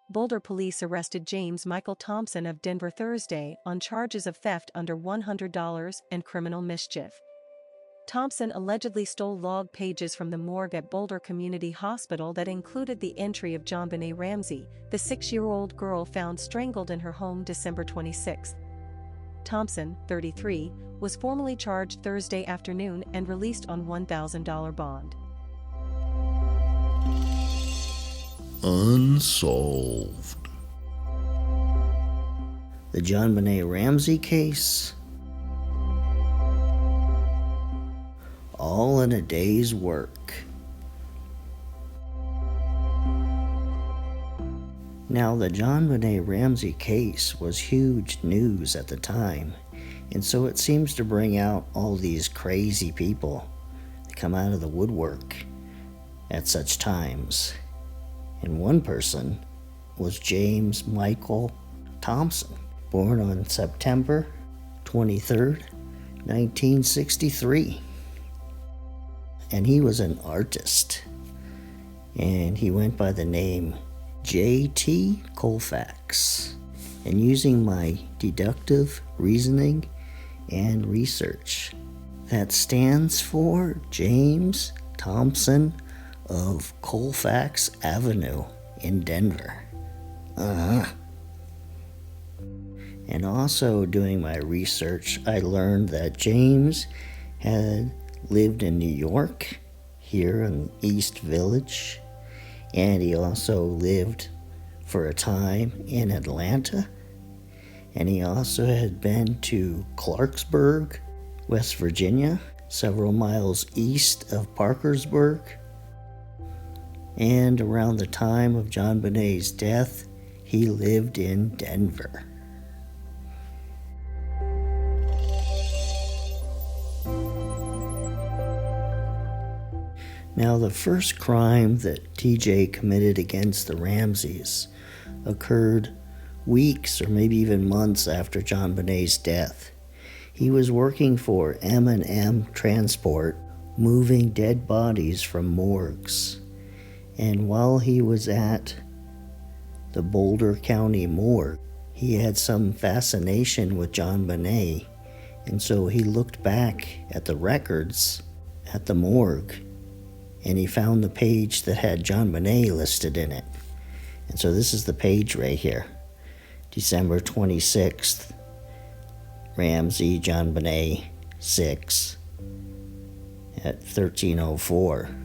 Boulder police arrested James Michael Thompson of Denver Thursday on charges of theft under $100 and criminal mischief. Thompson allegedly stole log pages from the morgue at Boulder Community Hospital that included the entry of JonBenet Ramsey, the 6-year-old girl found strangled in her home December 26. Thompson, 33, was formally charged Thursday afternoon and released on $1,000 bond. Unsolved. The JonBenet Ramsey case. All in a day's work. Now, the JonBenet Ramsey case was huge news at the time, and so it seems to bring out all these crazy people that come out of the woodwork at such times. And one person was James Michael Thompson, born on September 23rd, 1963. And he was an artist, and he went by the name J.T. Colfax. And using my deductive reasoning and research, that stands for James Thompson of Colfax Avenue in Denver. And also doing my research, I learned that James had lived in New York, here in East Village, and he also lived for a time in Atlanta, and he also had been to Clarksburg, West Virginia, several miles east of Parkersburg, and around the time of JonBenet's death, he lived in Denver. Now, the first crime that TJ committed against the Ramseys occurred weeks or maybe even months after JonBenet's death. He was working for M&M Transport, moving dead bodies from morgues. And while he was at the Boulder County morgue, he had some fascination with JonBenet, and so he looked back at the records at the morgue, and he found the page that had JonBenet listed in it. And so this is the page right here. December 26th, Ramsey, JonBenet, 6 at 13:04.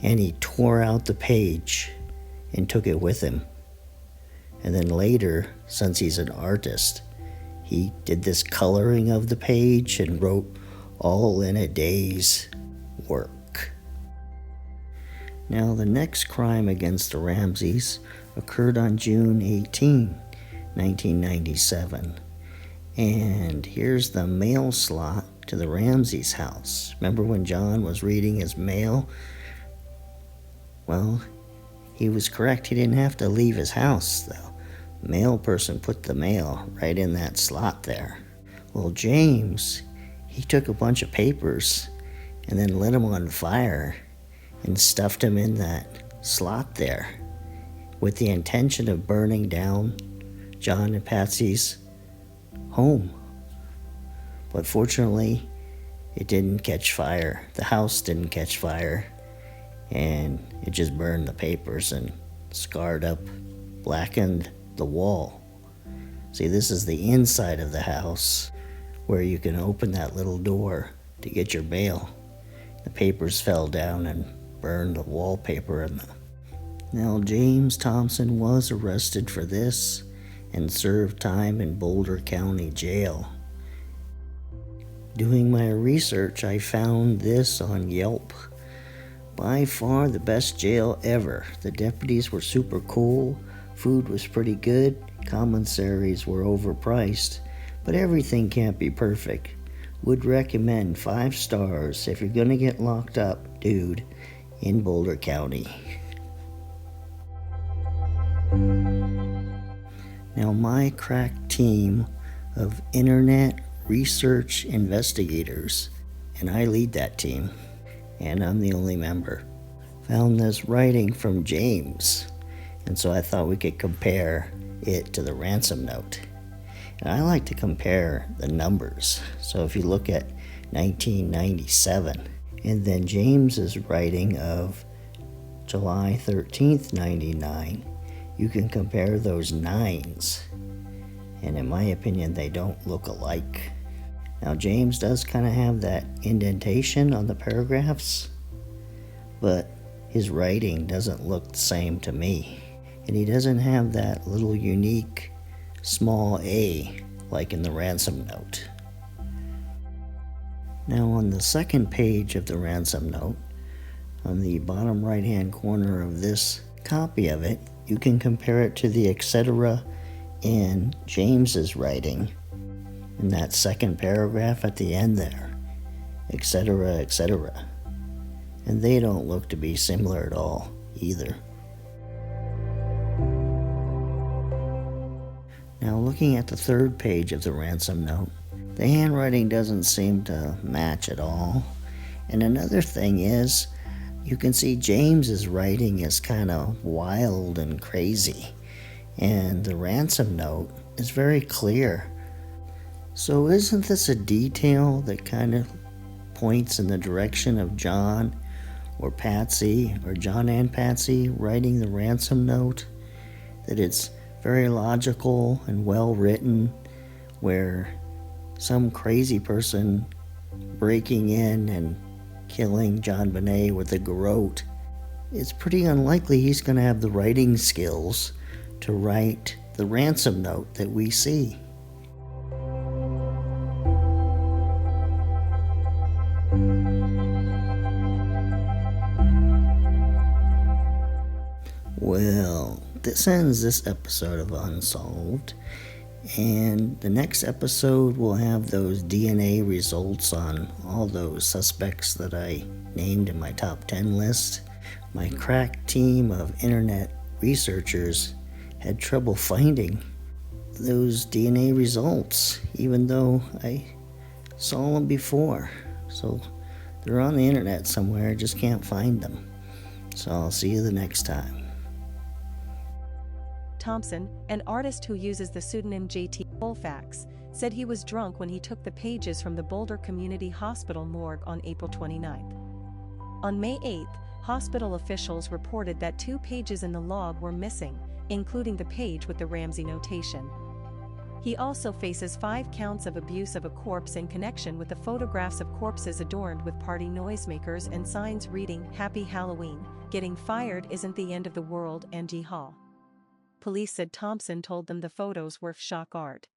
And he tore out the page and took it with him. And then later, since he's an artist, he did this coloring of the page and wrote all in a day's work. Now, the next crime against the Ramseys occurred on June 18, 1997. And here's the mail slot to the Ramseys' house. Remember when John was reading his mail? Well, he was correct. He didn't have to leave his house, though. The mail person put the mail right in that slot there. Well, James, he took a bunch of papers and then lit them on fire and stuffed them in that slot there with the intention of burning down John and Patsy's home. But fortunately, it didn't catch fire. The house didn't catch fire, and it just burned the papers and scarred up, blackened the wall. See, this is the inside of the house where you can open that little door to get your mail. The papers fell down and burned the wallpaper. Now, James Thompson was arrested for this and served time in Boulder County Jail. Doing my research, I found this on Yelp. By far the best jail ever. The deputies were super cool, food was pretty good, commissaries were overpriced, but everything can't be perfect. Would recommend 5 stars if you're gonna get locked up, dude, in Boulder County. Now, my crack team of internet research investigators, and I lead that team, and I'm the only member, found this writing from James. And so I thought we could compare it to the ransom note. And I like to compare the numbers. So if you look at 1997, and then James's writing of July 13th, 99, you can compare those nines. And in my opinion, they don't look alike. Now, James does kind of have that indentation on the paragraphs, but his writing doesn't look the same to me. And he doesn't have that little unique small a like in the ransom note. Now, on the second page of the ransom note, on the bottom right hand corner of this copy of it, you can compare it to the etc. in James's writing in that second paragraph at the end there, etc., etc. And they don't look to be similar at all either. Now, looking at the third page of the ransom note, the handwriting doesn't seem to match at all. And another thing is, you can see James's writing is kind of wild and crazy, and the ransom note is very clear. So isn't this a detail that kind of points in the direction of John or Patsy, or John and Patsy writing the ransom note? That it's very logical and well written, where some crazy person breaking in and killing JonBenet with a garrote, it's pretty unlikely he's going to have the writing skills to write the ransom note that we see. Well, this ends this episode of Unsolved, and the next episode will have those DNA results on all those suspects that I named in my top 10 list. My crack team of internet researchers had trouble finding those DNA results, even though I saw them before. So they're on the internet somewhere, just can't find them. So I'll see you the next time. Thompson, an artist who uses the pseudonym J.T. Colfax, said he was drunk when he took the pages from the Boulder Community Hospital morgue on April 29. On May 8, hospital officials reported that 2 pages in the log were missing, including the page with the Ramsey notation. He also faces 5 counts of abuse of a corpse in connection with the photographs of corpses adorned with party noisemakers and signs reading "Happy Halloween, Getting Fired Isn't the End of the World" and "G Hall." Police said Thompson told them the photos were shock art.